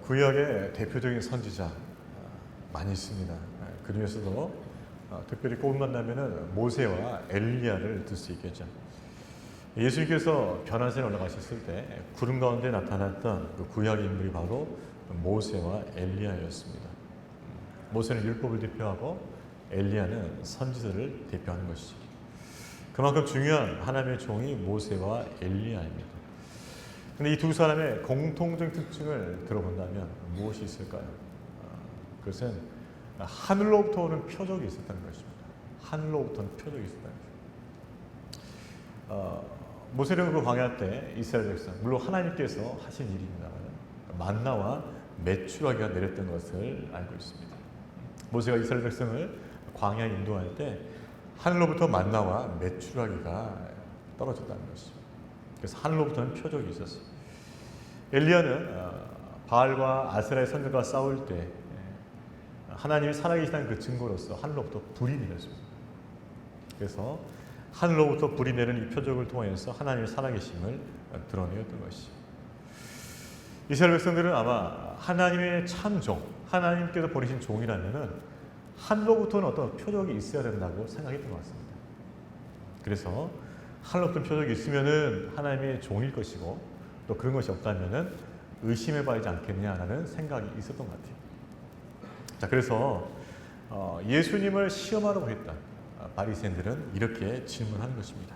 구약의 대표적인 선지자 많이 있습니다. 그 중에서도 특별히 꼽는다면 모세와 엘리야를 들 수 있겠죠. 예수님께서 변화산에 올라가셨을 때 구름 가운데 나타났던 그 구약 인물이 바로 모세와 엘리야였습니다. 모세는 율법을 대표하고 엘리야는 선지자를 대표하는 것이죠. 그만큼 중요한 하나님의 종이 모세와 엘리야입니다. 그런데 이 두 사람의 공통적인 특징을 들어본다면 무엇이 있을까요? 그것은 하늘로부터 오는 표적이 있었다는 것입니다. 하늘로부터 오는 표적이 있었다는 것입니다. 모세는 그 광야 때 이스라엘 백성, 물론 하나님께서 하신 일입니다만 만나와 메추라기가 내렸던 것을 알고 있습니다. 모세가 이스라엘 백성을 광야에 인도할 때 하늘로부터 만나와 메추라기가 떨어졌다는 것이죠. 그래서 하늘로부터는 표적이 있었어요. 엘리야는 바알과 아세라의 선들과 싸울 때 하나님이 살아계시다는 그 증거로서 하늘로부터 불이 내렸습니다. 그래서 하늘로부터 불이 내리는 이 표적을 통해서 하나님의 살아계심을 드러내었던 것이죠. 이스라엘 백성들은 아마 하나님의 참종, 하나님께서 보내신 종이라면은 하늘로부터는 어떤 표적이 있어야 된다고 생각했던 것 같습니다. 그래서 하늘로부터 표적이 있으면은 하나님의 종일 것이고 또 그런 것이 없다면은 의심해봐야지 않겠냐라는 생각이 있었던 것 같아요. 자, 그래서 예수님을 시험하려고 했던 바리새인들은 이렇게 질문하는 것입니다.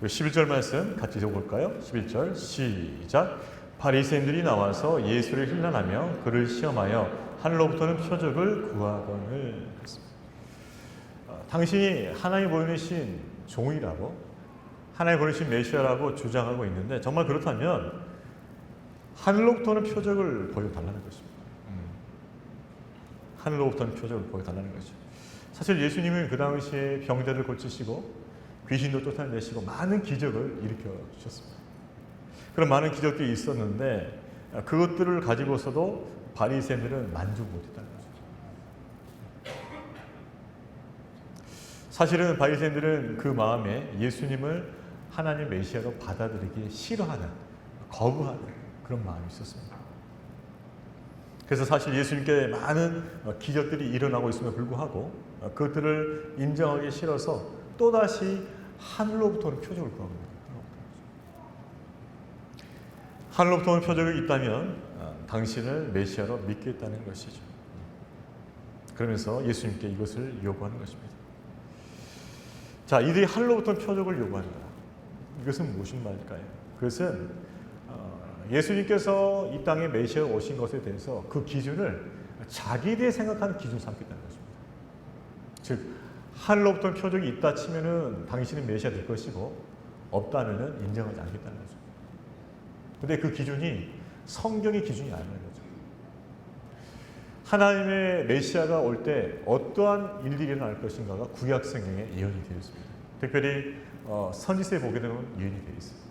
11절 말씀 같이 읽어볼까요? 11절 시작. 바리새인들이 나와서 예수를 힐난하며 그를 시험하여 하늘로부터는 표적을 구하거늘 했습니다. 당신이 하나님 보내신 종이라고, 하나님 보내신 메시아라고 주장하고 있는데 정말 그렇다면 하늘로부터는 표적을 보여달라는 것입니다. 하늘로부터는 표적을 보여달라는 것이죠. 사실 예수님은 그 당시에 병자를 고치시고 귀신도 쫓아내시고 많은 기적을 일으켜 주셨습니다. 그런 많은 기적들이 있었는데 그것들을 가지고서도 바리새인들은 만족 못했다는 거죠. 사실은 바리새인들은 그 마음에 예수님을 하나님 메시아로 받아들이기 싫어하는, 거부하는 그런 마음이 있었습니다. 그래서 사실 예수님께 많은 기적들이 일어나고 있음에도 불구하고 그것들을 인정하기 싫어서 또다시 하늘로부터는 표적을 구합니다. 하늘로부터 오는 표적이 있다면 당신을 메시아로 믿겠다는 것이죠. 그러면서 예수님께 이것을 요구하는 것입니다. 자, 이들이 하늘로부터 표적을 요구한다. 이것은 무슨 말일까요? 그것은 예수님께서 이 땅에 메시아로 오신 것에 대해서 그 기준을 자기들이 생각하는 기준 삼겠다는 것입니다. 즉, 하늘로부터 표적이 있다 치면은 당신은 메시아 될 것이고 없다면은 인정하지 않겠다는 거죠. 근데 그 기준이 성경의 기준이 아니라는 거죠. 하나님의 메시아가 올 때 어떠한 일들이 일어날 것인가가 구약 성경에 예언이 되어 있습니다. 특별히 선지서에 보게 되면 예언이 되어 있습니다.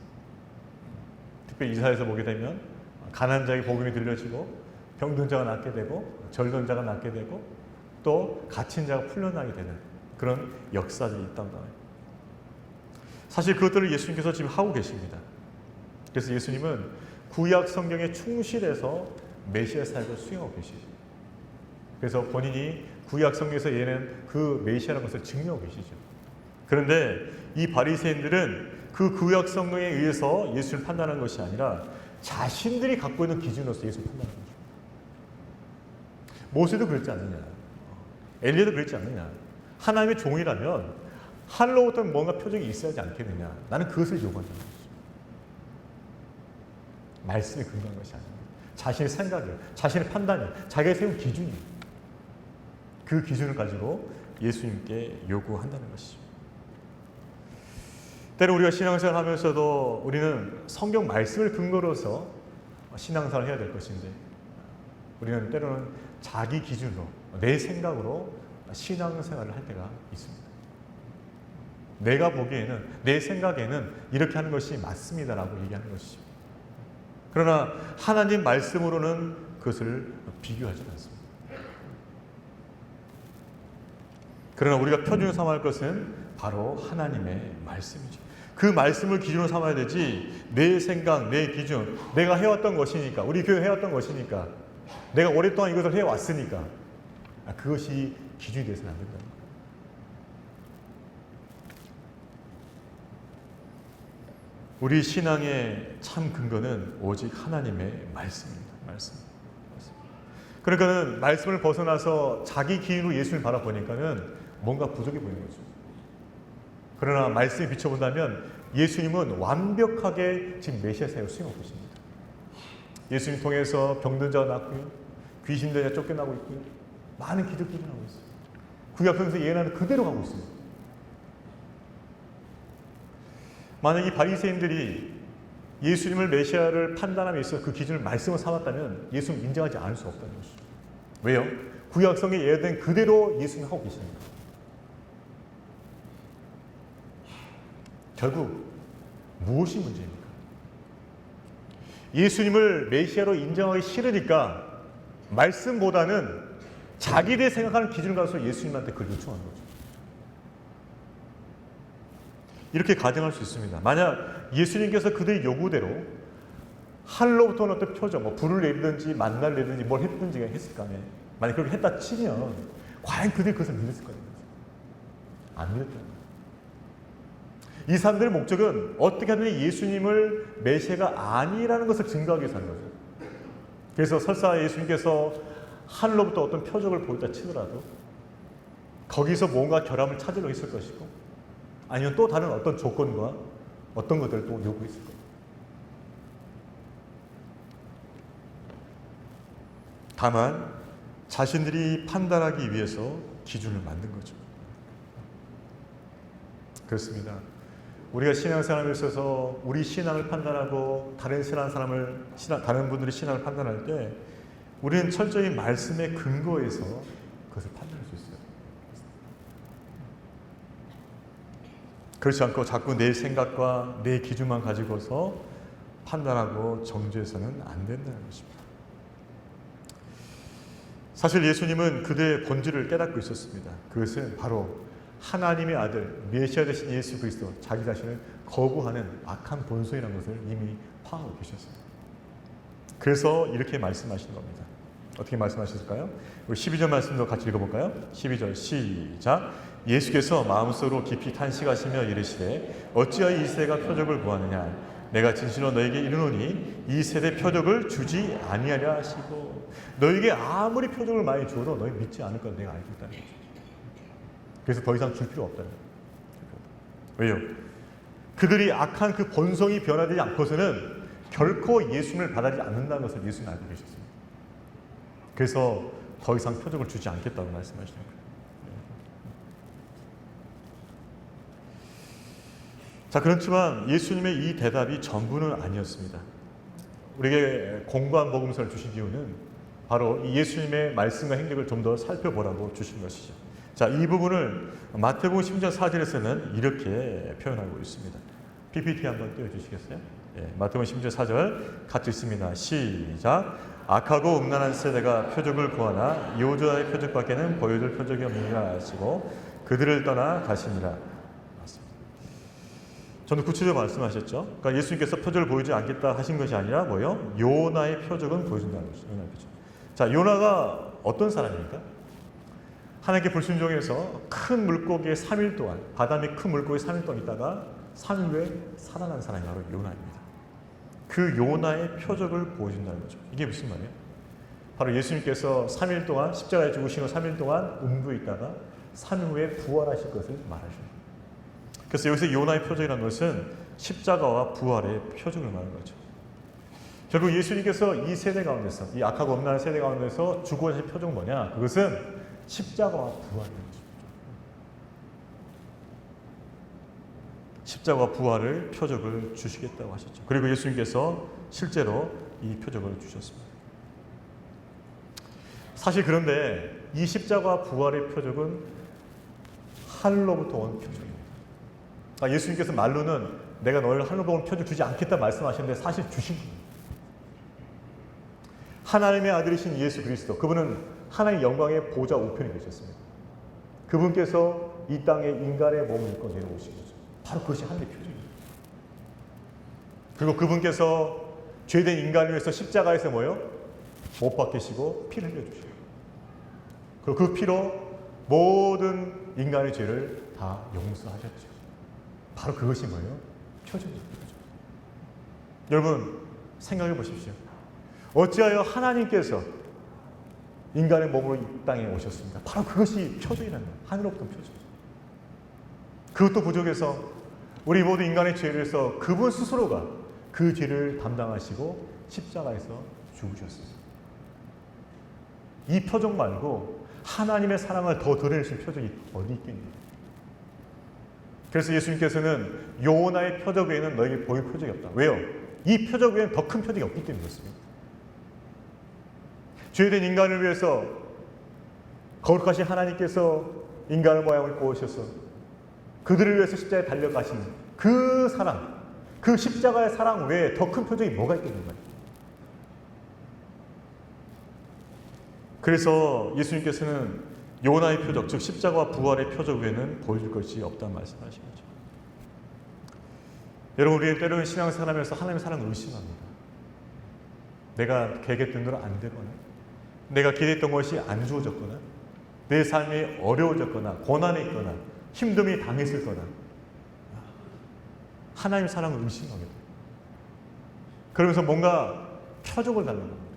특별히 이사야에서 보게 되면 가난한 자에게 복음이 들려지고 병든 자가 낫게 되고 절던 자가 낫게 되고 또 갇힌 자가 풀려나게 되는 그런 역사들이 있다는 거예요. 사실 그것들을 예수님께서 지금 하고 계십니다. 그래서 예수님은 구약 성경에 충실해서 메시아 사역을 수행하고 계시죠. 그래서 본인이 구약 성경에서 얘는 그 메시아라는 것을 증명하고 계시죠. 그런데 이 바리새인들은 그 구약 성경에 의해서 예수를 판단하는 것이 아니라 자신들이 갖고 있는 기준으로서 예수를 판단하는 거죠. 모세도 그랬지 않느냐, 엘리야도 그랬지 않느냐. 하나님의 종이라면 하늘로부터 뭔가 표적이 있어야 하지 않겠느냐. 나는 그것을 요구한다는 거죠. 말씀에 근거한 것이 아닙니다. 자신의 생각을, 자신의 판단을, 자기가 세운 기준이 그 기준을 가지고 예수님께 요구한다는 것이죠. 때로 우리가 신앙생활 하면서도 우리는 성경 말씀을 근거로서 신앙생활을 해야 될 것인데 우리는 때로는 자기 기준으로, 내 생각으로 신앙생활을 할 때가 있습니다. 내가 보기에는, 내 생각에는 이렇게 하는 것이 맞습니다라고 얘기하는 것이죠. 그러나 하나님 말씀으로는 그것을 비교하지 않습니다. 그러나 우리가 표준 삼아야 할 것은 바로 하나님의 말씀이죠. 그 말씀을 기준으로 삼아야 되지 내 생각, 내 기준, 내가 해왔던 것이니까, 우리 교회 해왔던 것이니까, 내가 오랫동안 이것을 해왔으니까 그것이 기준이 되어서는 안 된다. 우리 신앙의 참 근거는 오직 하나님의 말씀입니다. 말씀. 그러니까는 말씀을 벗어나서 자기 기준으로 예수를 바라보니까는 뭔가 부족해 보이는 거죠. 그러나 말씀에 비춰본다면 예수님은 완벽하게 지금 메시아 사역을 수행하고 있습니다. 예수님 통해서 병든 자가 낫고요, 귀신된 자가 쫓겨나고 있고요, 많은 기적들이 나오고 있어요. 구약성에서 예언하는 그대로 가고 있습니다. 만약 이 바리새인들이 예수님을 메시아를 판단함에 있어서 그 기준을 말씀을 삼았다면 예수님을 인정하지 않을 수 없다는 것이죠. 왜요? 구약성에 예언된 그대로 예수님을 하고 계십니다. 결국 무엇이 문제입니까? 예수님을 메시아로 인정하기 싫으니까 말씀보다는 자기들이 생각하는 기준을 가지고 예수님한테 그걸 요청하는 거죠. 이렇게 가정할 수 있습니다. 만약 예수님께서 그들의 요구대로 하늘로부터 오는 어떤 표정, 불을 내리든지 만나를 내리든지 뭘 했든지 했을 거 아니에요. 만약 그렇게 했다 치면 과연 그들이 그것을 믿었을 거예요? 안 믿었다는 거예요. 이 사람들의 목적은 어떻게 하든 예수님을 메시아가 아니라는 것을 증거하기 위해서 하는 거죠. 그래서 설사 예수님께서 하늘로부터 어떤 표적을 보였다 치더라도 거기서 뭔가 결함을 찾으려 했을 것이고, 아니면 또 다른 어떤 조건과 어떤 것들을 또 요구했을 거예요. 다만 자신들이 판단하기 위해서 기준을 만든 거죠. 그렇습니다. 우리가 신앙생활에 있어서 우리 신앙을 판단하고 다른 다른 분들의 신앙을 판단할 때 우리는 철저히 말씀의 근거에서 그것을 판단할 수 있어요. 그렇지 않고 자꾸 내 생각과 내 기준만 가지고서 판단하고 정죄해서는 안 된다는 것입니다. 사실 예수님은 그들의 본질을 깨닫고 있었습니다. 그것은 바로 하나님의 아들, 메시아 되신 예수 그리스도, 자기 자신을 거부하는 악한 본성이라는 것을 이미 파악하고 계셨습니다. 그래서 이렇게 말씀하신 겁니다. 어떻게 말씀하셨을까요? 우리 12절 말씀도 같이 읽어볼까요? 12절 시작. 예수께서 마음속으로 깊이 탄식하시며 이르시되 어찌하여 이 세대가 표적을 구하느냐? 내가 진실로 너에게 이르노니 이 세대 표적을 주지 아니하려 하시고, 너에게 아무리 표적을 많이 줘도 너희 믿지 않을 걸 내가 알고 있다는 거죠. 그래서 더 이상 줄 필요 없다는 거예요. 왜요? 그들이 악한 그 본성이 변화되지 않고서는 결코 예수님을 받아들이지 않는다는 것을 예수님은 알고 계셨습니다. 그래서 더 이상 표적을 주지 않겠다고 말씀하시는 거예요. 자, 그렇지만 예수님의 이 대답이 전부는 아니었습니다. 우리에게 공고한 복음서를 주신 이유는 바로 이 예수님의 말씀과 행적을 좀 더 살펴보라고 주신 것이죠. 자, 이 부분을 마태복음 10장 4절에서는 이렇게 표현하고 있습니다. PPT 한번 띄워주시겠어요? 마태복음 10장 4절 같이 읽습니다. 시작. 악하고 음란한 세대가 표적을 구하나 여호와의 표적밖에는 보여줄 표적이 없느니라 하시고 그들을 떠나 가시니라. 맞습니다. 저는 구체적으로 말씀하셨죠. 그러니까 예수님께서 표적을 보이지 않겠다 하신 것이 아니라 뭐예요? 요나의 표적은 보여준다는 것이죠. 요나의 표적. 자, 요나가 어떤 사람입니까? 하나님께 불순종해서 큰 물고기에 3일 동안, 바다의 큰 물고기에 3일 동안 있다가 3일 후에 살아난 사람이 바로 요나입니다. 그 요나의 표적을 보여준다는 거죠. 이게 무슨 말이에요? 바로 예수님께서 3일 동안 십자가에 죽으신 후 3일 동안 음부에 있다가 3일 후에 부활하실 것을 말하십니다. 그래서 여기서 요나의 표적이라는 것은 십자가와 부활의 표적을 말하는 거죠. 결국 예수님께서 이 세대 가운데서, 이 악하고 음란한 세대 가운데서 주고 하신 표적은 뭐냐? 그것은 십자가와 부활이라는 것입니다. 십자가와 부활을 표적을 주시겠다고 하셨죠. 그리고 예수님께서 실제로 이 표적을 주셨습니다. 사실 그런데 이 십자가와 부활의 표적은 하늘로부터 온 표적입니다. 그러니까 예수님께서 말로는 내가 너를 하늘로부터 온 표적 주지 않겠다 말씀하셨는데 사실 주신 겁니다. 하나님의 아들이신 예수 그리스도, 그분은 하나님의 영광의 보좌 우편에 계셨습니다. 그분께서 이 땅에 인간의 몸을 입고 내려오신 거죠. 바로 그것이 하늘의 표적입니다. 그리고 그분께서 죄된 인간을 위해서 십자가에서 뭐요? 못 박히시고 피를 흘려주시고, 그리고 그 피로 모든 인간의 죄를 다 용서하셨죠. 바로 그것이 뭐예요? 표적입니다. 여러분 생각해 보십시오. 어찌하여 하나님께서 인간의 몸으로 이 땅에 오셨습니까? 바로 그것이 표적이라는 거예요. 하늘로부터 표적. 그것도 부족해서 우리 모두 인간의 죄를 해서 그분 스스로가 그 죄를 담당하시고 십자가에서 죽으셨어요. 이 표적 말고 하나님의 사랑을 더 드러내실 표적이 어디 있겠니? 그래서 예수님께서는 요나의 표적 외에는 너에게 보일 표적이 없다. 왜요? 이 표적 외에는 더 큰 표적이 없기 때문에 그렇습니다. 죄된 인간을 위해서 거룩하신 하나님께서 인간의 모양을 입고 오셔서 그들을 위해서 십자가에 달려가신 그 사랑, 그 십자가의 사랑 외에 더 큰 표적이 뭐가 있겠는가요? 그래서 예수님께서는 요나의 표적, 즉 십자가와 부활의 표적 외에는 보여줄 것이 없다는 말씀하신 거죠. 여러분, 우리의 때로는 신앙생활하면서 하나님의 사랑을 의심합니다. 내가 계획했던 대로 안 되거나, 내가 기대했던 것이 안 주어졌거나, 내 삶이 어려워졌거나, 고난에 있거나, 힘듦이 당했을 거나, 하나님의 사랑을 의심하게 돼요. 그러면서 뭔가 표적을 달라는 겁니다.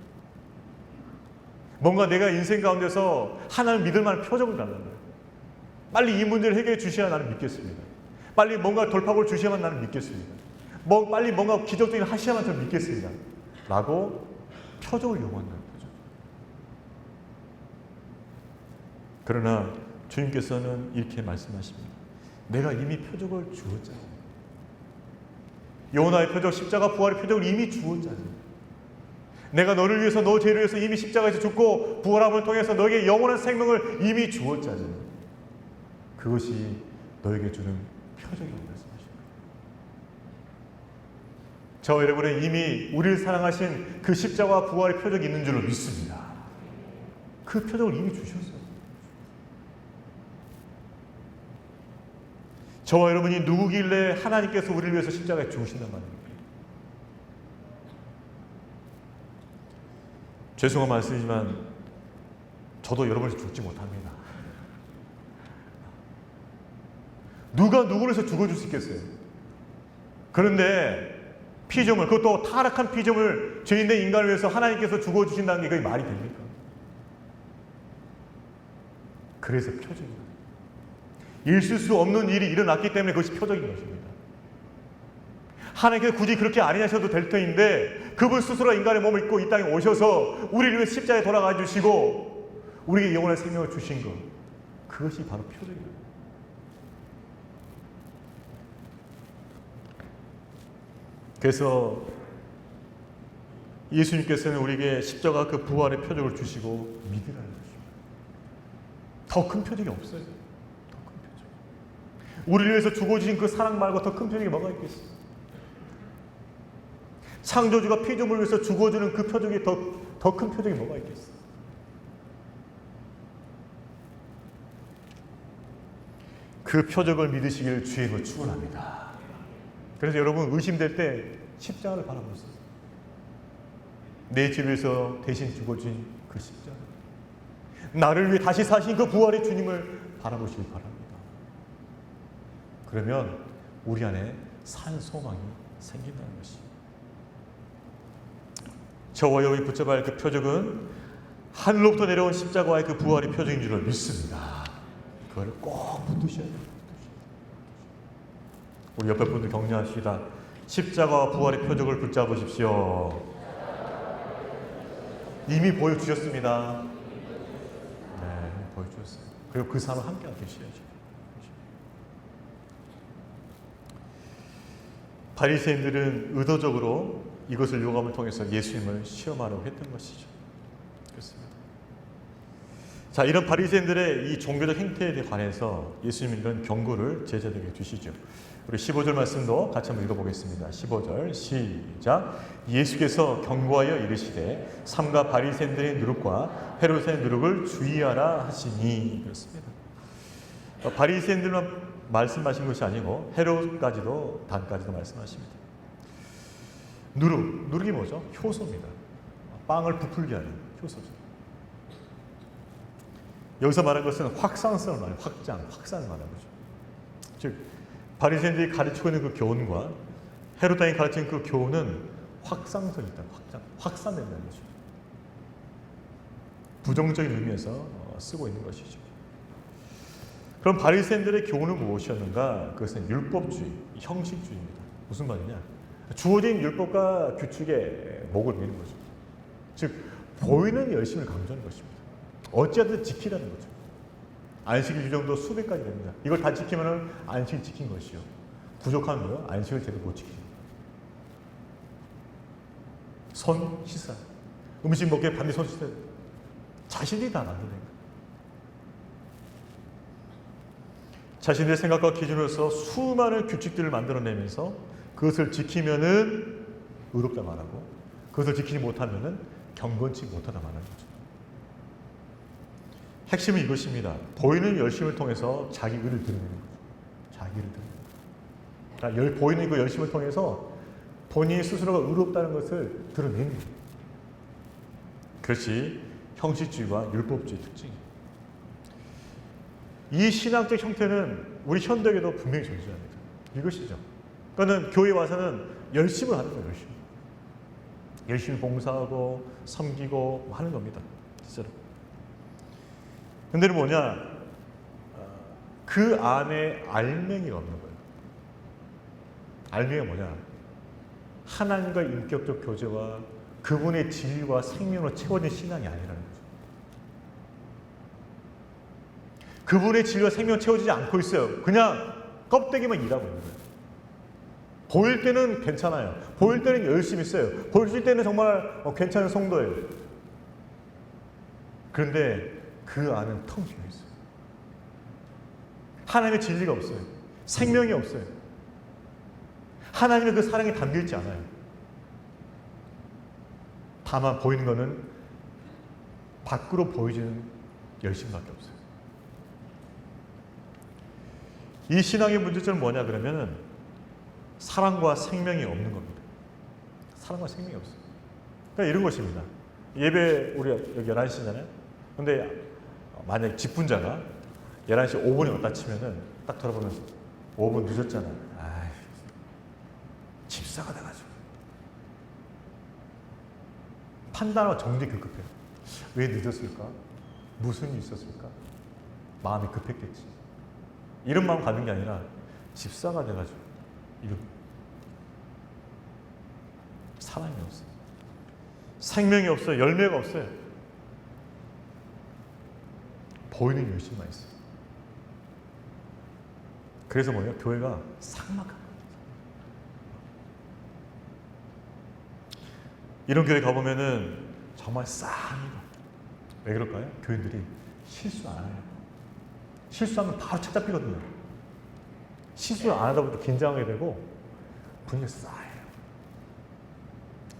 뭔가 내가 인생 가운데서 하나님을 믿을 만한 표적을 달라는 거예요. 빨리 이 문제를 해결해 주셔야 나는 믿겠습니다. 빨리 뭔가 돌파구를 주셔야만 나는 믿겠습니다. 빨리 뭔가 기적적인 하셔야만 저는 믿겠습니다. 라고 표적을 요구한다는 거죠. 그러나 주님께서는 이렇게 말씀하십니다. 내가 이미 표적을 주었잖아. 요나의 표적, 십자가 부활의 표적을 이미 주었잖아. 내가 너를 위해서, 너 죄를 위해서 이미 십자가에서 죽고 부활함을 통해서 너에게 영원한 생명을 이미 주었잖아. 그것이 너에게 주는 표적이라고 말씀하십니다. 저와 여러분은 이미 우리를 사랑하신 그 십자가와 부활의 표적이 있는 줄로 믿습니다. 그 표적을 이미 주셨어요. 저와 여러분이 누구길래 하나님께서 우리를 위해서 십자가에 죽으신단 말입니까? 죄송한 말씀이지만 저도 여러분에서 죽지 못합니다. 누가 누구를 위해서 죽어줄 수 있겠어요? 그런데 피조물, 그것도 타락한 피조물, 죄인된 인간을 위해서 하나님께서 죽어주신다는 게 그게 말이 됩니까? 그래서 표적입니다. 있을 수 없는 일이 일어났기 때문에 그것이 표적인 것입니다. 하나님께서 굳이 그렇게 안 하셔도 될 터인데 그분 스스로 인간의 몸을 입고 이 땅에 오셔서 우리를 위해 십자가에 돌아가 주시고 우리에게 영원한 생명을 주신 것, 그것이 바로 표적입니다. 그래서 예수님께서는 우리에게 십자가 그 부활의 표적을 주시고 믿으라는 것입니다. 더 큰 표적이 없어요. 더 큰 표적. 우리를 위해서 죽어주신 그 사랑 말고 더 큰 표적이 뭐가 있겠어요? 창조주가 피조물을 위해서 죽어주는 그 표적이 더 큰 표적이 뭐가 있겠어요? 그 표적을 믿으시기를 주의 이름으로 축원합니다. 그래서 여러분 의심될 때 십자가를 바라보세요. 내 죄를 위해서 대신 죽어진 그 십자가, 나를 위해 다시 사신 그 부활의 주님을 바라보시기 바랍니다. 그러면 우리 안에 산 소망이 생긴다는 것입니다. 저와 여러분이 붙잡아야 할 그 표적은 하늘로부터 내려온 십자가와의 그 부활의 표적인 줄을 믿습니다. 그거를 꼭 붙드셔야 돼요. 우리 옆에 분들 격려하시다. 십자가와 부활의 표적을 붙잡으십시오. 이미 보여주셨습니다. 네, 보여주셨어요. 그리고 그 삶을 함께 계셔야죠. 바리새인들은 의도적으로 이것을 요감을 통해서 예수님을 시험하려고 했던 것이죠. 그렇습니다. 자, 이런 바리새인들의 이 종교적 행태에 관해서 예수님은 이런 경고를 제자들에게 주시죠. 우리 15절 말씀도 같이 한번 읽어보겠습니다. 15절 시작. 예수께서 경고하여 이르시되 삼가 바리새인들의 누룩과 헤롯의 누룩을 주의하라 하시니. 그렇습니다. 바리새인들만 말씀하신 것이 아니고 헤롯까지도 단까지도 말씀하십니다. 누룩이 뭐죠? 효소입니다. 빵을 부풀게 하는 효소죠. 여기서 말한 것은 확산성을 말해요. 확산을 말하는 거죠. 즉 바리새인들이 가르치고 있는 그 교훈과 헤롯 왕이 가르친 그 교훈은 확산성이 있다. 확산된다는 거죠. 부정적인 의미에서 쓰고 있는 것이죠. 그럼 바리새인들의 교훈은 무엇이었는가? 그것은 율법주의, 형식주의입니다. 무슨 말이냐? 주어진 율법과 규칙에 목을 매는 거죠. 즉 보이는 열심을 강조하는 것입니다. 어찌하든 지키라는 거죠. 안식일 규정도 수백 가지 됩니다. 이걸 다 지키면 안식을 지킨 것이요. 부족한 거요. 안식을 제대로 못 지키죠. 손 씻어. 음식 먹게 반드시 손 씻어야 돼. 자신이 다 만드는 거예요. 자신의 생각과 기준으로서 수많은 규칙들을 만들어내면서 그것을 지키면은 의롭다 말하고 그것을 지키지 못하면은 경건치 못하다 말하는 거죠. 핵심은 이것입니다. 보이는 열심을 통해서 자기 의를 드러내는 거죠. 자기 의를 드러내는 거죠. 그러니까 보이는 그 열심을 통해서 본인 스스로가 의롭다는 것을 드러내는 거예요. 그것이 형식주의와 율법주의 특징이에요. 이 신학적 형태는 우리 현대에도 분명히 존재합니다. 이것이죠. 그러니까 교회에 와서는 열심을 하는 거예요. 열심히 봉사하고 섬기고 하는 겁니다. 진짜로. 근데 뭐냐? 그 안에 알맹이가 없는 거예요. 알맹이가 뭐냐? 하나님과 인격적 교제와 그분의 진리와 생명으로 채워진 신앙이 아니라는 거죠. 그분의 진리와 생명을 채워지지 않고 있어요. 그냥 껍데기만 일하고 있는 거예요. 보일 때는 괜찮아요. 보일 때는 열심히 써요. 보일 때는 정말 괜찮은 성도예요. 그런데 그 안은 텅 비어 있어요. 하나님의 진리가 없어요. 생명이 없어요. 하나님의 그 사랑이 담겨있지 않아요. 다만 보이는 것은 밖으로 보이지는 열심밖에 없어요. 이 신앙의 문제점은 뭐냐 그러면은 사랑과 생명이 없는 겁니다. 사랑과 생명이 없어요. 그러니까 이런 것입니다. 예배 우리 여기 11시잖아요. 근데 만약에 직분자가 11시 5분에 왔다 치면은 딱 돌아보면서 5분 늦었잖아. 아이, 집사가 돼가지고. 판단과 정리 급급해요. 왜 늦었을까? 무슨 일이 있었을까? 마음이 급했겠지. 이런 마음 가진 게 아니라 집사가 돼가지고 이런 사랑이 없어요. 생명이 없어요. 열매가 없어요. 보이는 열심만 있어요. 그래서 뭐예요? 교회가 삭막한 거예요. 이런 교회 가보면은 정말 싸합니다. 왜 그럴까요? 교인들이 실수 안 해요. 실수하면 바로 찾아삐거든요. 실수를 안 하다 보니까 긴장하게 되고 분위기가 싸해요.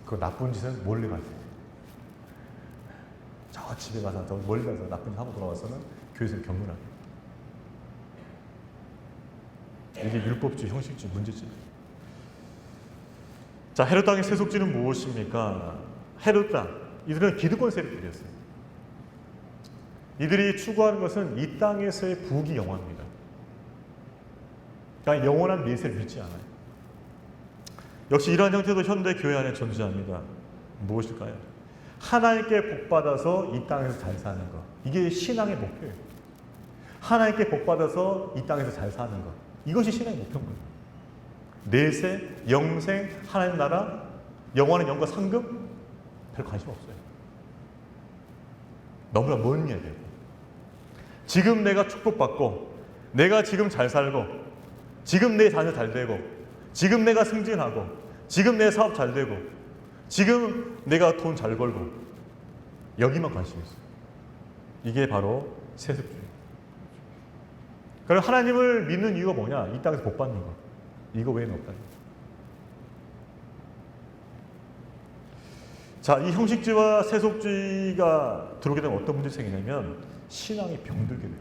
그 나쁜 짓은 몰래 가세요. 저 집에 가서 저 멀리 가서 나쁜 짓 하고 돌아와서는 교회에서 경륜하게. 이게 율법주의, 형식주의 문제지. 자, 헤롯 땅의 세속주의는 무엇입니까? 헤롯 땅, 이들은 기득권 세력들이었어요. 이들이 추구하는 것은 이 땅에서의 부귀 영화입니다. 그러니까 영원한 미래를 믿지 않아요. 역시 이러한 형태도 현대 교회 안에 존재합니다. 무엇일까요? 하나님께 복받아서 이 땅에서 잘 사는 것. 이게 신앙의 목표예요. 하나님께 복받아서 이 땅에서 잘 사는 것. 이것이 신앙의 목표인 거예요. 내세, 영생, 하나님 나라, 영원한 영과 상급 별 관심 없어요. 너무나 먼 이야기예요. 지금 내가 축복받고 내가 지금 잘 살고 지금 내 자녀 잘 되고 지금 내가 승진하고 지금 내 사업 잘 되고 지금 내가 돈 잘 벌고 여기만 관심이 있어요. 이게 바로 세속주의. 그럼 하나님을 믿는 이유가 뭐냐? 이 땅에서 복 받는 거. 이거 외에는 없다는 거죠. 자, 이 형식주의와 세속주의가 들어오게 되면 어떤 문제가 생기냐면 신앙이 병들게 돼요.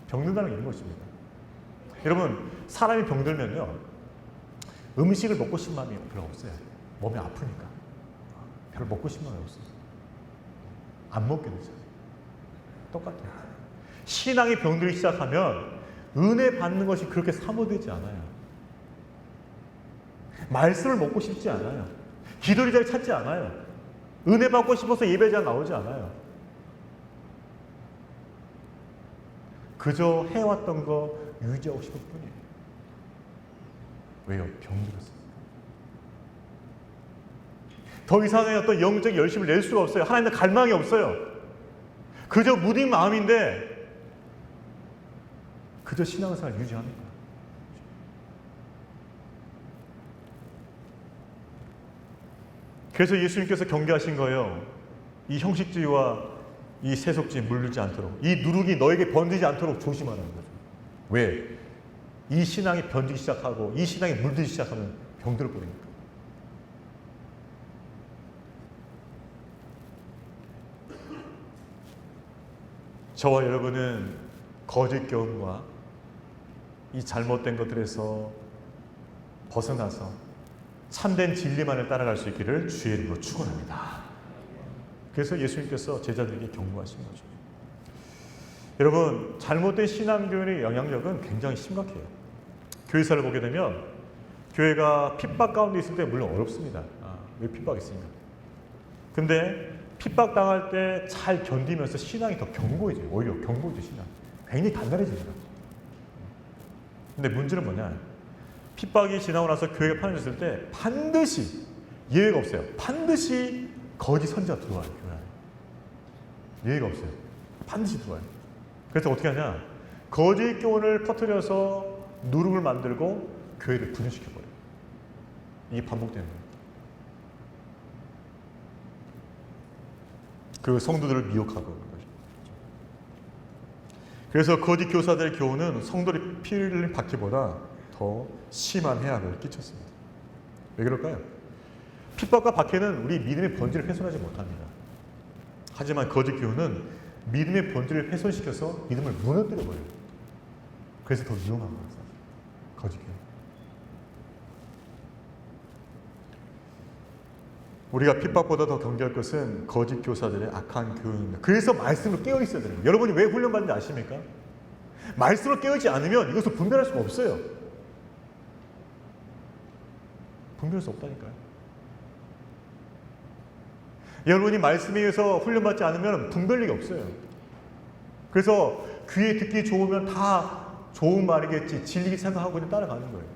병든다는 게 이런 것입니다. 여러분, 사람이 병들면요 음식을 먹고 싶은 마음이 별로 없어요. 몸이 아프니까 별로 먹고 싶은 건 없어요. 안 먹게 되죠. 똑같아요. 신앙이 병들기 시작하면 은혜 받는 것이 그렇게 사모되지 않아요. 말씀을 먹고 싶지 않아요. 기도의 자리 찾지 않아요. 은혜 받고 싶어서 예배자가 나오지 않아요. 그저 해왔던 거 유지하고 싶을 뿐이에요. 왜요? 병들었어요. 더 이상의 어떤 영적 열심을 낼 수가 없어요. 하나님의 갈망이 없어요. 그저 무딘 마음인데 그저 신앙생활 유지하는 거예요. 그래서 예수님께서 경계하신 거예요. 이 형식주의와 이 세속주의 물들지 않도록, 이 누룩이 너에게 번지지 않도록 조심하라는 거죠. 왜? 이 신앙이 번지기 시작하고 이 신앙이 물들기 시작하면 병들어 버리니까. 저와 여러분은 거짓 교훈과 이 잘못된 것들에서 벗어나서 참된 진리만을 따라갈 수 있기를 주의 이름으로 축원합니다. 그래서 예수님께서 제자들에게 경고하신 거죠. 여러분, 잘못된 신앙교훈의 영향력은 굉장히 심각해요. 교회사를 보게 되면 교회가 핍박 가운데 있을 때 물론 어렵습니다. 왜 핍박했습니까? 근데 핍박당할 때 잘 견디면서 신앙이 더 견고해져요. 오히려 견고해져 신앙. 굉장히 단단해집니다. 근데 문제는 뭐냐? 핍박이 지나고 나서 교회가 편해졌을 때 반드시 예외가 없어요. 반드시 거짓 선지자가 들어와요. 교회 안에. 예외가 없어요. 반드시 들어와요. 그래서 어떻게 하냐? 거짓 교훈을 퍼뜨려서 누룩을 만들고 교회를 분열시켜버려요. 이게 반복되는 거예요. 그 성도들을 미혹하고 그런 거죠. 그래서 거짓 교사들의 교훈은 성도들이 피를 받기보다 더 심한 해악을 끼쳤습니다. 왜 그럴까요? 핍박과 박해는 우리 믿음의 본질을 훼손하지 못합니다. 하지만 거짓 교훈은 믿음의 본질을 훼손시켜서 믿음을 무너뜨려버려요. 그래서 더 위험한 거예요. 거짓 교훈. 우리가 핍박보다 더 경계할 것은 거짓 교사들의 악한 교훈입니다. 그래서 말씀으로 깨어 있어야 됩니다. 여러분이 왜 훈련받는지 아십니까? 말씀으로 깨어있지 않으면 이것을 분별할 수가 없어요. 분별할 수 없다니까요. 여러분이 말씀에 의해서 훈련받지 않으면 분별력이 없어요. 그래서 귀에 듣기 좋으면 다 좋은 말이겠지, 진리기 생각하고 그냥 따라가는 거예요.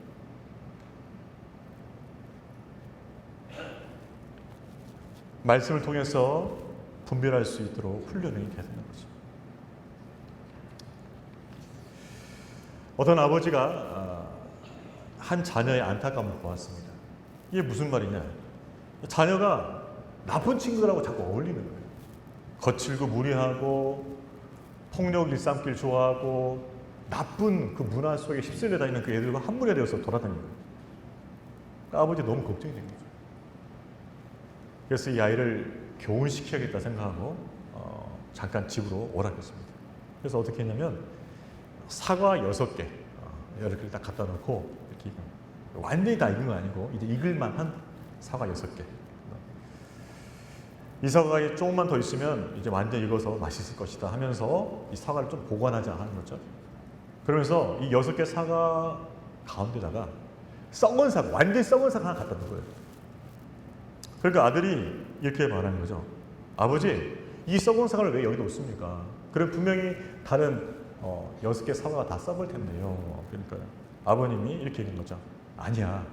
말씀을 통해서 분별할 수 있도록 훈련이 되는 거죠. 어떤 아버지가 한 자녀의 안타까움을 보았습니다. 이게 무슨 말이냐? 자녀가 나쁜 친구들하고 자꾸 어울리는 거예요. 거칠고 무례하고 폭력 일삼기를 좋아하고 나쁜 그 문화 속에 휩쓸려 다니는 그 애들과 한물에 되어서 돌아다니는 거예요. 그러니까 아버지 너무 걱정이 된 거죠. 그래서 이 아이를 교훈시켜야겠다 생각하고 잠깐 집으로 오라했습니다. 그래서 어떻게 했냐면 사과 6개 이렇게 딱 갖다 놓고 이렇게 완전히 다 익은 건 아니고 이제 익을만 한 사과 6개. 이 사과가 조금만 더 있으면 이제 완전 익어서 맛있을 것이다 하면서 이 사과를 좀 보관하자 하는 거죠. 그러면서 이 6개 사과 가운데다가 썩은 사과, 완전히 썩은 사과 하나 갖다 놓은 거예요. 그러니까 아들이 이렇게 말하는 거죠. 아버지, 이 썩은 사과를 왜 여기다 놓습니까? 그럼 분명히 다른 6개 사과가 다 썩을 텐데요. 그러니까 아버님이 이렇게 얘기한 거죠. 아니야.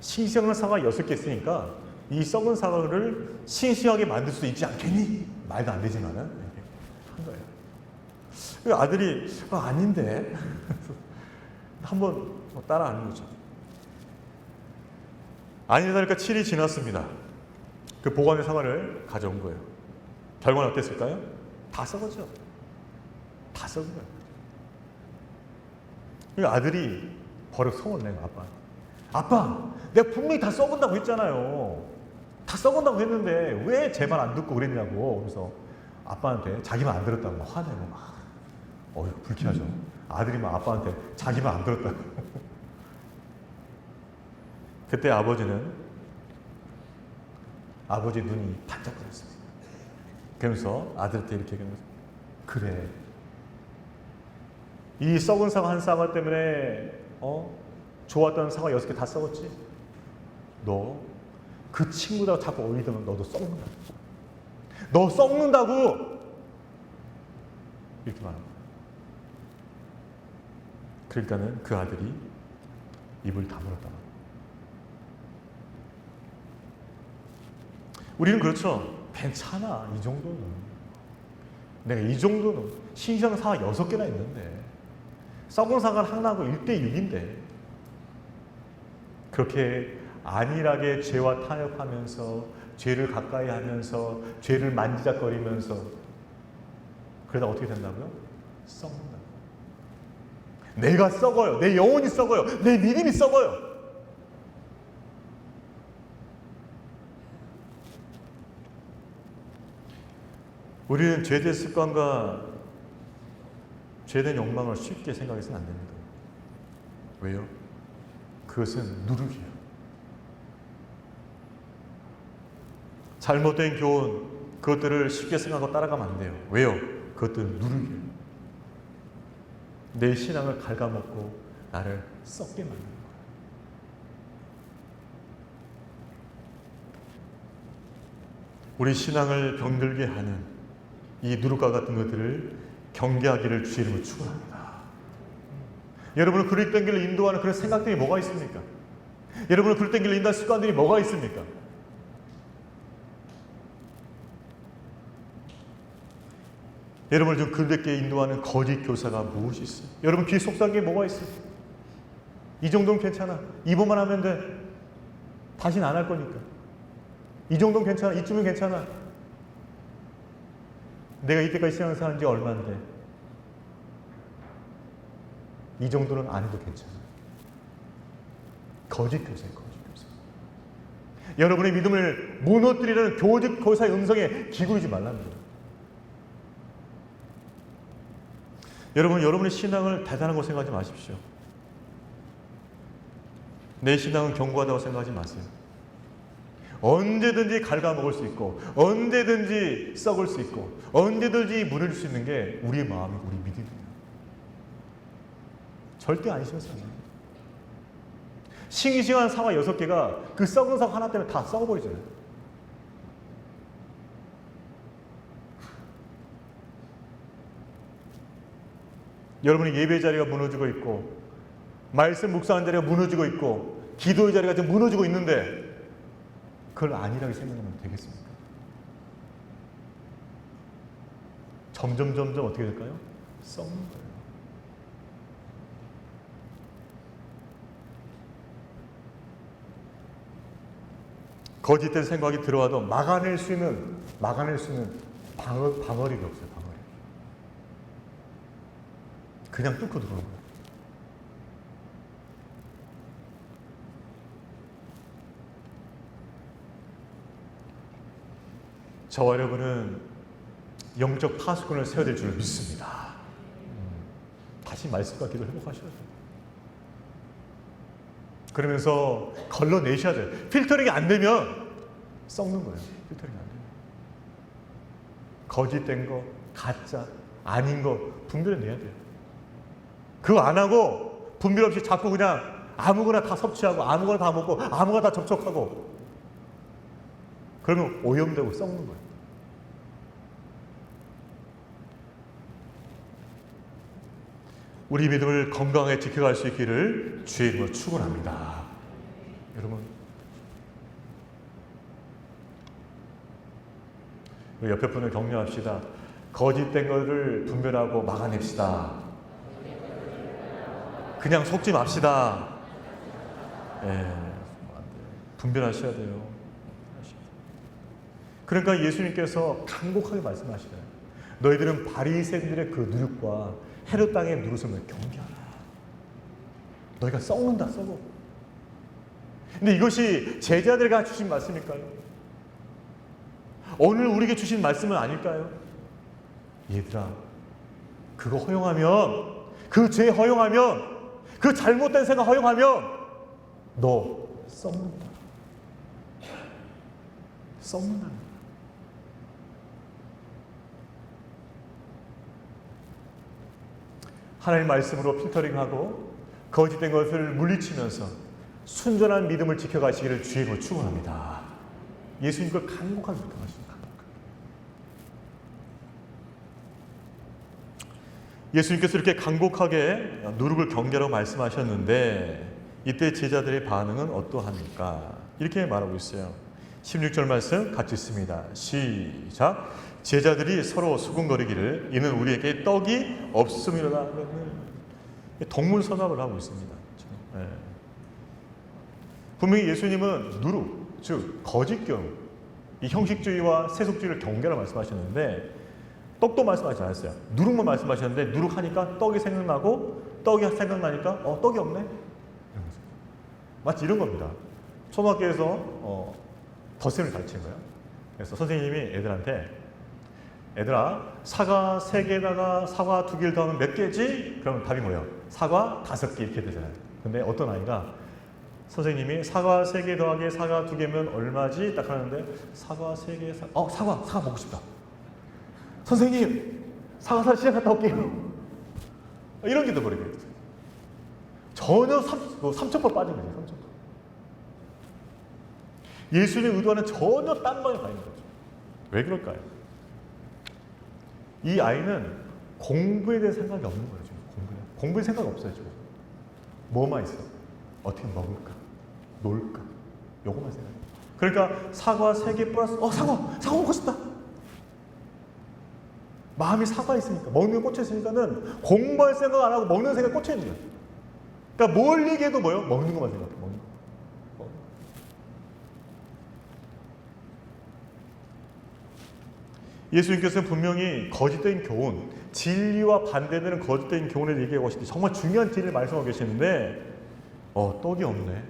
싱싱한 사과 6개 있으니까 이 썩은 사과를 싱싱하게 만들 수 있지 않겠니? 말도 안 되지만은 이렇게 한 거예요. 그 아들이 아닌데 한번 따라하는 거죠. 아니다 하니까 7이 지났습니다. 그 보관의 사과를 가져온 거예요. 결과는 어땠을까요? 다 썩었죠. 다 썩은 거예요. 그러니까 아들이 버럭 성을 내요. 아빠, 내가 분명히 다 썩은다고 했잖아요. 다 썩은다고 했는데 왜 제 말 안 듣고 그랬냐고. 그래서 아빠한테 자기 말 안 들었다고 막 화내고 막 불쾌하죠. 아들이 막 아빠한테 자기 말 안 들었다고. 그때 아버지는 아버지 눈이 반짝거렸습니다. 그러면서 아들한테 이렇게 얘기하면서, 그래, 이 썩은 사과 한 사과 때문에 좋았던 사과 6개 다 썩었지? 너 그 친구들하고 자꾸 어울리면 너도 썩는다. 너 썩는다고! 이렇게 말합니다. 그러니까는 그 아들이 입을 다물었다. 우리는 그렇죠. 괜찮아, 이 정도는. 내가 이 정도는 신선 사과 6개나 있는데 썩은 사과는 하나하고 1대6인데 그렇게 안일하게 죄와 타협하면서 죄를 가까이 하면서 죄를 만지작거리면서 그러다 어떻게 된다고요? 썩는다. 내가 썩어요. 내 영혼이 썩어요. 내 믿음이 썩어요. 우리는 죄된 습관과 죄된 욕망을 쉽게 생각해서는 안 됩니다. 왜요? 그것은 누룩이에요. 잘못된 교훈, 그것들을 쉽게 생각하고 따라가면 안 돼요. 왜요? 그것들은 누룩이에요. 내 신앙을 갉아먹고 나를 썩게 만드는 거예요. 우리 신앙을 병들게 하는 이 누룩과 같은 것들을 경계하기를 주의 이름으로 축원합니다. 여러분을 그릇된 길로 인도하는 그런 생각들이 뭐가 있습니까? 여러분을 그릇된 길로 인도하는 습관들이 뭐가 있습니까? 여러분을 좀 그릇되게 인도하는 거짓 교사가 무엇이 있어요? 여러분 귀에 속삭이는 게 뭐가 있어요? 이 정도는 괜찮아. 이번만 하면 돼. 다시는 안 할 거니까. 이 정도는 괜찮아. 이쯤은 괜찮아. 내가 이때까지 신앙을 사는 지 얼마인데 이 정도는 안 해도 괜찮아. 거짓 교사예요. 거짓 교사. 여러분의 믿음을 무너뜨리는 거짓 교사의 음성에 기울이지 말라는 거예요. 여러분, 여러분의 신앙을 대단한 거 생각하지 마십시오. 내 신앙은 견고하다고 생각하지 마세요. 언제든지 갉아먹을 수 있고 언제든지 썩을 수 있고 언제든지 무너질 수 있는 게 우리의 마음이고 우리 믿음이에요. 절대 안심해서 안 돼요. 싱싱한 사과 6개가 그 썩은 사과 하나 때문에 다 썩어버리잖아요. 여러분의 예배 자리가 무너지고 있고 말씀 묵상하는 자리가 무너지고 있고 기도의 자리가 지금 무너지고 있는데 그걸 안일하게 생각하면 되겠습니까? 점점 어떻게 될까요? 썩는 거예요. 거짓된 생각이 들어와도 막아낼 수 있는 방어력이 없어요. 방어력. 그냥 뚫고 들어오는 거예요. 저와 여러분은 영적 파수꾼을 세워야 될 줄 믿습니다. 다시 말씀과 기도를 회복하셔야 돼요. 그러면서 걸러내셔야 돼요. 필터링이 안 되면 썩는 거예요. 필터링이 안 되면. 거짓된 거, 가짜, 아닌 거 분별해내야 돼요. 그거 안 하고 분별 없이 자꾸 그냥 아무거나 다 섭취하고 아무거나 다 먹고 아무거나 다 접촉하고 그러면 오염되고 썩는 거예요. 우리 믿음을 건강하게 지켜갈 수 있기를 주의 이름으로 축원합니다. 여러분, 우리 옆에 분을 격려합시다. 거짓된 것을 분별하고 막아냅시다. 그냥 속지 맙시다. 분별하셔야 돼요. 그러니까 예수님께서 간곡하게 말씀하시잖아요. 너희들은 바리새인들의 그 누룩과 헤롯 땅의 누룩을 경계하라. 너희가 썩는다, 썩어. 근데 이것이 제자들에게 주신 말씀일까요? 오늘 우리에게 주신 말씀은 아닐까요? 얘들아, 그거 허용하면, 그 죄 허용하면, 그 잘못된 생각 허용하면 너 썩는다. 썩는다는 거예요. 하나님 말씀으로 필터링하고 거짓된 것을 물리치면서 순전한 믿음을 지켜가시기를 주의로 축원합니다. 예수님 그걸 간곡하게 부탁하십니다. 예수님께서 이렇게 간곡하게 누룩을 경계라고 말씀하셨는데 이때 제자들의 반응은 어떠합니까? 이렇게 말하고 있어요. 16절 말씀 같이 읽습니다. 시작. 제자들이 서로 수군거리기를 이는 우리에게 떡이 없음이로다. 동문서답을 하고 있습니다. 네. 분명히 예수님은 누룩, 즉 거짓경, 이 형식주의와 세속주의를 경계라고 말씀하셨는데 떡도 말씀하지 않았어요. 누룩만 말씀하셨는데 누룩하니까 떡이 생각나고 떡이 생각나니까 떡이 없네? 마치 이런 겁니다. 초등학교에서 덧셈을 가르친 거예요. 그래서 선생님이 애들아 사과 3개에다가 사과 2개를 더하면 몇 개지? 그러면 답이 뭐예요? 사과 5개 이렇게 되잖아요. 근데 어떤 아이가 선생님이 사과 3개 더하기 사과 2개면 얼마지? 딱 하는데 사과 3개 사과 먹고 싶다. 선생님 사과사 시장 갔다 올게요. 이런 게 돼버리겠어요. 전혀 3,000번 빠진 거죠. 3,000번. 예수님의 의도와는 전혀 딴 방에 가 있는 거죠. 왜 그럴까요? 이 아이는 공부에 대한 생각이 없는 거예요. 지금 공부에 생각이 없어요. 지금 뭐만 있어? 어떻게 먹을까? 놀까? 요것만 생각해요. 그러니까 사과 3개 플러스 사과 먹고 싶다. 마음이 사과에 있으니까, 먹는 게 꽂혀 있으니까는 공부할 생각 안 하고 먹는 생각에 꽂혀 있는 거예요. 그러니까 뭘 얘기해도 뭐예요? 먹는 것만 생각해. 먹는 거. 예수님께서는 분명히 거짓된 교훈, 진리와 반대되는 거짓된 교훈을 얘기하고 계시는데 정말 중요한 진리를 말씀하고 계시는데 떡이 없네.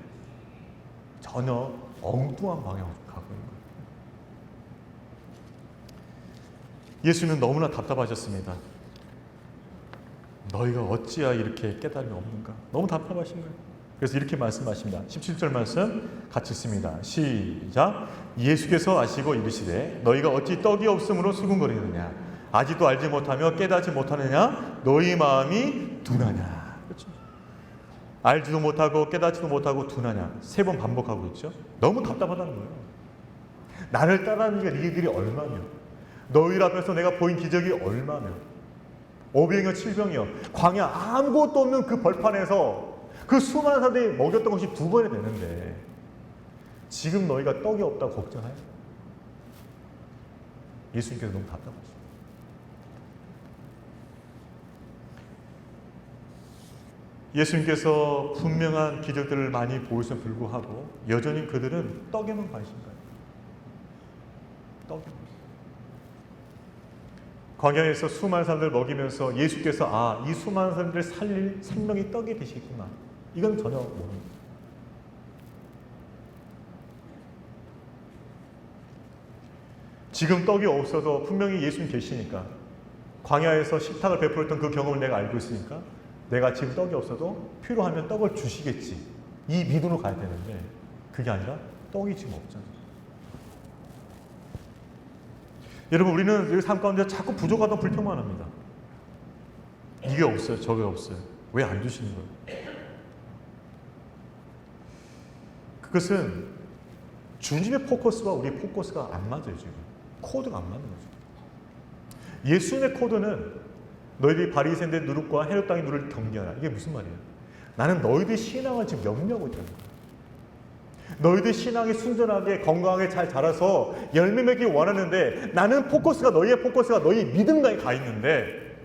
전혀 엉뚱한 방향으로 가고 있는 거예요. 예수님은 너무나 답답하셨습니다. 너희가 어찌야 이렇게 깨달음이 없는가? 너무 답답하신 거예요. 그래서 이렇게 말씀하십니다. 17절 말씀 같이 읽습니다. 시작. 예수께서 아시고 이르시되 너희가 어찌 떡이 없음으로 수군거리느냐? 아직도 알지 못하며 깨닫지 못하느냐? 너희 마음이 둔하냐? 그렇죠? 알지도 못하고 깨닫지도 못하고 둔하냐? 3번 반복하고 있죠. 너무 답답하다는 거예요. 나를 따르는 게 니들이 얼마며 너희들 앞에서 내가 보인 기적이 얼마며 5병이요 7병이요 광야 아무것도 없는 그 벌판에서 그 수많은 사람들이 먹였던 것이 2번이 되는데 지금 너희가 떡이 없다고 걱정해? 예수님께서 너무 답답하시죠. 예수님께서 분명한 기적들을 많이 보였음에도 불구하고 여전히 그들은 떡에만 관심인 거예요. 떡에만. 광야에서 수많은 사람들을 먹이면서 예수께서 이 수많은 사람들을 살릴 생명이 떡이 되시겠구나. 이건 전혀 모릅니다. 지금 떡이 없어도 분명히 예수님 계시니까 광야에서 식탁을 베풀었던 그 경험을 내가 알고 있으니까 내가 지금 떡이 없어도 필요하면 떡을 주시겠지. 이 믿음으로 가야 되는데 그게 아니라 떡이 지금 없잖아요. 여러분 우리는 우리 삶 가운데 자꾸 부족하다 불평만 합니다. 이게 없어요. 저게 없어요. 왜 안 주시는 거예요? 그것은 주님의 포커스와 우리의 포커스가 안 맞아요. 지금 코드가 안 맞는 거죠. 예수님의 코드는 너희들이 바리새인의 누룩과 헤롯 땅의 누룩을 경계하라. 이게 무슨 말이에요? 나는 너희들의 신앙을 지금 염려하고 있다는 거예요. 너희들 신앙이 순전하게 건강하게 잘 자라서 열매 맺기 원하는데 나는 포커스가 너희의 포커스가 너희 믿음가에 가 있는데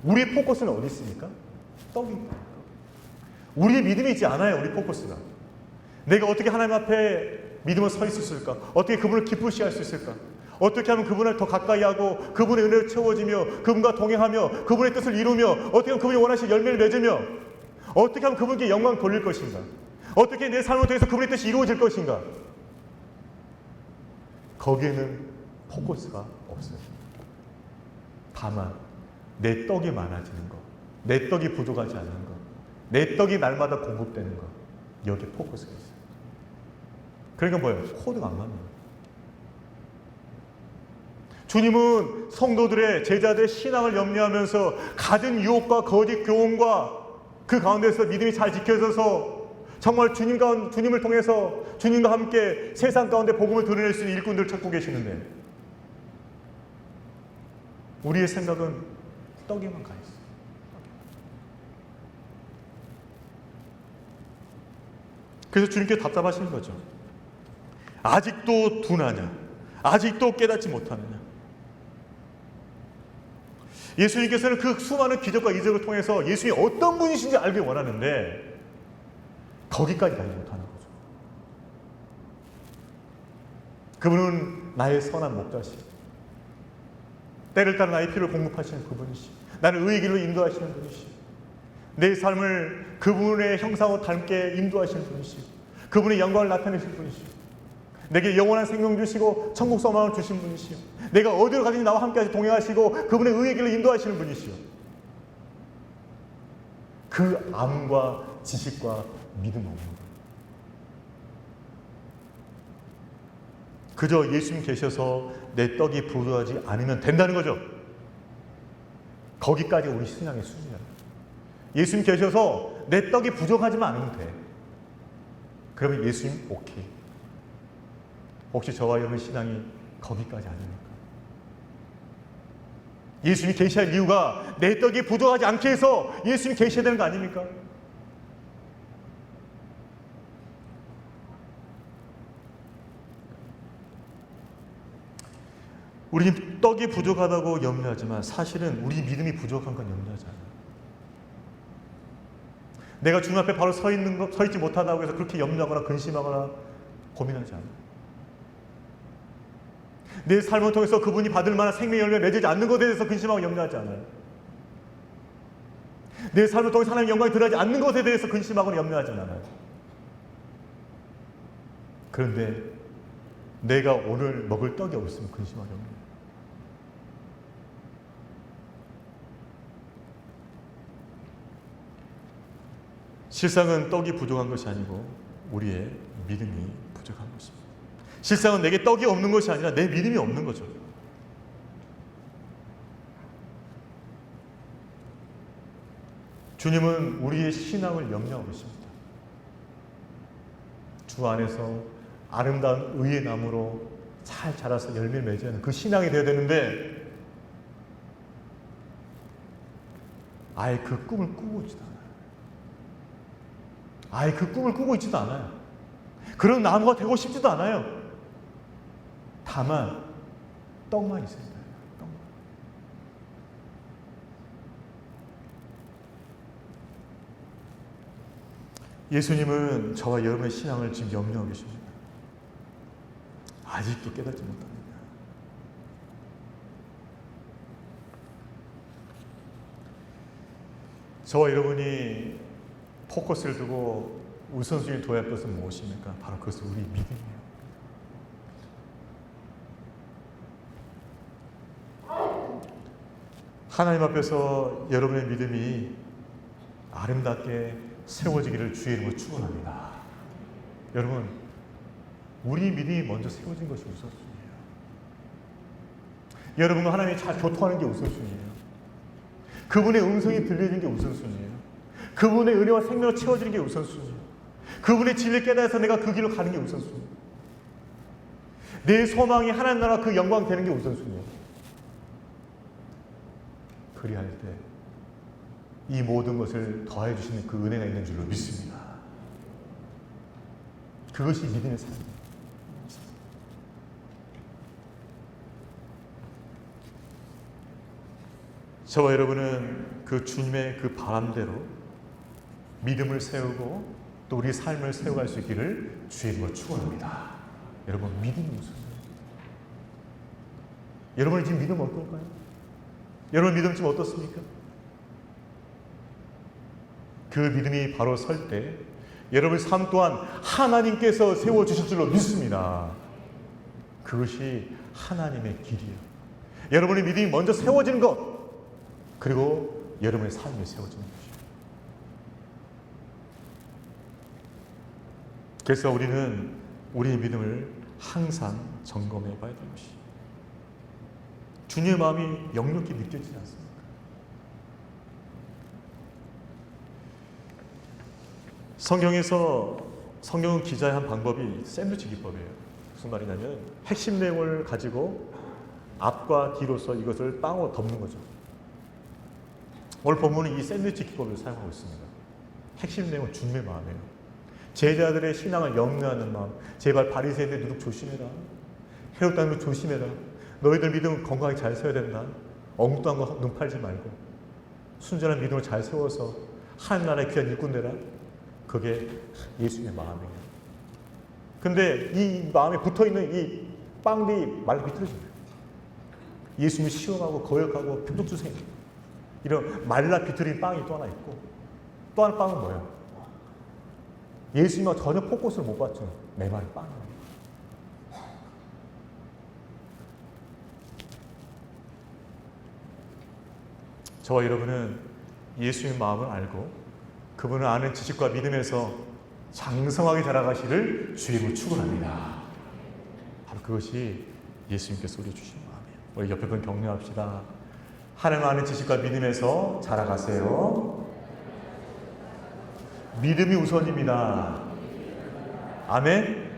우리의 포커스는 어디 있습니까? 떡이. 우리의 믿음이 있지 않아요. 우리 포커스가. 내가 어떻게 하나님 앞에 믿음을 서 있을 수 있을까? 어떻게 그분을 기쁘시게 할 수 있을까? 어떻게 하면 그분을 더 가까이 하고 그분의 은혜를 채워지며 그분과 동행하며 그분의 뜻을 이루며 어떻게 하면 그분이 원하시는 열매를 맺으며 어떻게 하면 그분께 영광 돌릴 것인가? 어떻게 내 삶을 통해서 그분의 뜻이 이루어질 것인가? 거기에는 포커스가 없어요. 다만 내 떡이 많아지는 것, 내 떡이 부족하지 않는 것, 내 떡이 날마다 공급되는 것, 여기에 포커스가 있어요. 그러니까 뭐예요? 코드가 안 맞는 거예요. 주님은 성도들의, 제자들의 신앙을 염려하면서 갖은 유혹과 거짓 교훈과 그 가운데서 믿음이 잘 지켜져서 정말 주님을 통해서 주님과 함께 세상 가운데 복음을 드러낼 수 있는 일꾼들을 찾고 계시는데 우리의 생각은 떡에만 가 있어요. 그래서 주님께 답답하시는 거죠. 아직도 둔하냐? 아직도 깨닫지 못하느냐? 예수님께서는 그 수많은 기적과 이적을 통해서 예수님이 어떤 분이신지 알길 원하는데 거기까지 가지 못하는 거죠. 그분은 나의 선한 목자시고 때를 따라 나의 피를 공급하시는 그분이시고 나를 의의 길로 인도하시는 분이시고 내 삶을 그분의 형상으로 닮게 인도하시는 분이시고 그분의 영광을 나타내실 분이시고 내게 영원한 생명 주시고 천국 소망을 주신 분이시오. 내가 어디로 가든지 나와 함께 동행하시고 그분의 의의 길로 인도하시는 분이시오. 그 암과 지식과 믿음 없는 것. 그저 예수님 계셔서 내 떡이 부족하지 않으면 된다는 거죠. 거기까지 우리 신앙의 수준이야. 예수님 계셔서 내 떡이 부족하지만 않으면 돼. 그러면 예수님 오케이. 혹시 저와 여러분의 신앙이 거기까지 아닙니까? 예수님이 계셔야 할 이유가 내 떡이 부족하지 않게 해서 예수님이 계셔야 되는 거 아닙니까? 우리 떡이 부족하다고 염려하지만 사실은 우리 믿음이 부족한 건 염려하지 않아요. 내가 주님 앞에 바로 서 있지 못하다고 해서 그렇게 염려하거나 근심하거나 고민하지 않아요. 내 삶을 통해서 그분이 받을 만한 생명의 열매 맺지 않는 것에 대해서 근심하고 염려하지 않아요. 내 삶을 통해서 하나님의 영광이 드러나지 않는 것에 대해서 근심하거나 염려하지 않아요. 그런데 내가 오늘 먹을 떡이 없으면 근심하고 염려해요. 실상은 떡이 부족한 것이 아니고 우리의 믿음이 부족한 것입니다. 실상은 내게 떡이 없는 것이 아니라 내 믿음이 없는 거죠. 주님은 우리의 신앙을 염려하고 계십니다. 주 안에서 아름다운 의의 나무로 잘 자라서 열매를 맺는 그 신앙이 되어야 되는데 아예 그 꿈을 꾸고 있지도 않아요. 아예 그 꿈을 꾸고 있지도 않아요. 그런 나무가 되고 싶지도 않아요. 다만 떡만 있어야 돼요. 떡만. 예수님은 저와 여러분의 신앙을 지금 염려하고 계십니다. 아직도 깨닫지 못합니다. 저와 여러분이 포커스를 두고 우선순위를 둬야 할 것은 무엇입니까? 바로 그것은 우리 믿음이에요. 하나님 앞에서 여러분의 믿음이 아름답게 세워지기를 주의 이름으로 축원합니다. 여러분, 우리 믿음이 먼저 세워진 것이 우선순위예요. 여러분과 하나님이 잘 교통하는 게 우선순위예요. 그분의 음성이 들려지는 게 우선순위예요. 그분의 은혜와 생명을 채워지는 게 우선순위예요. 그분의 진리를 깨달아서 내가 그 길로 가는 게 우선순위예요. 내 소망이 하나님 나라 그 영광 되는 게 우선순위예요. 그리할 때 이 모든 것을 더해 주시는 그 은혜가 있는 줄로 믿습니다. 그것이 믿음의 삶입니다. 저와 여러분은 그 주님의 그 바람대로 믿음을 세우고 또 우리 삶을 세워갈 수 있기를 주의 이름으로 축원합니다. 여러분, 믿음이 무슨 말이에요? 여러분의 지금 믿음 어떨까요? 여러분 믿음 지금 어떻습니까? 그 믿음이 바로 설 때 여러분의 삶 또한 하나님께서 세워주실 줄로 믿습니다. 그것이 하나님의 길이에요. 여러분의 믿음이 먼저 세워지는 것, 그리고 여러분의 삶이 세워지는 것이에요. 그래서 우리는 우리의 믿음을 항상 점검해 봐야 되는 것이에요. 주님의 마음이 역력히 느껴지지 않습니까? 성경은 기자의 한 방법이 샌드위치 기법이에요. 무슨 말이냐면 핵심 내용을 가지고 앞과 뒤로서 이것을 빵으로 덮는 거죠. 오늘 본문은 이 샌드위치 기법을 사용하고 있습니다. 핵심 내용은 주님의 마음이에요. 제자들의 신앙을 역려하는 마음. 제발 바리새인들 누룩 조심해라. 헤롯 당도 조심해라. 너희들 믿음은 건강하게 잘 세워야 된다. 엉뚱한 거 눈 팔지 말고 순전한 믿음을 잘 세워서 하늘나라의 귀한 일꾼 되라. 그게 예수님의 마음이에요. 근데 이 마음에 붙어있는 이 빵들이 말라 비틀어집니다. 예수님이 시험하고 거역하고 표적주세요. 이런 말라 비틀린 빵이 또 하나 있고, 또 하나 빵은 뭐예요? 예수님과 전혀 포커스를 못 받죠. 메마른 빵이에요. 저와 여러분은 예수님의 마음을 알고 그분을 아는 지식과 믿음에서 장성하게 자라가시를 주임으로 축원합니다. 바로 그것이 예수님께서 우리 주신 마음이에요. 우리 옆에 분 격려합시다. 하나님 아는 지식과 믿음에서 자라가세요. 믿음이 우선입니다. 아멘.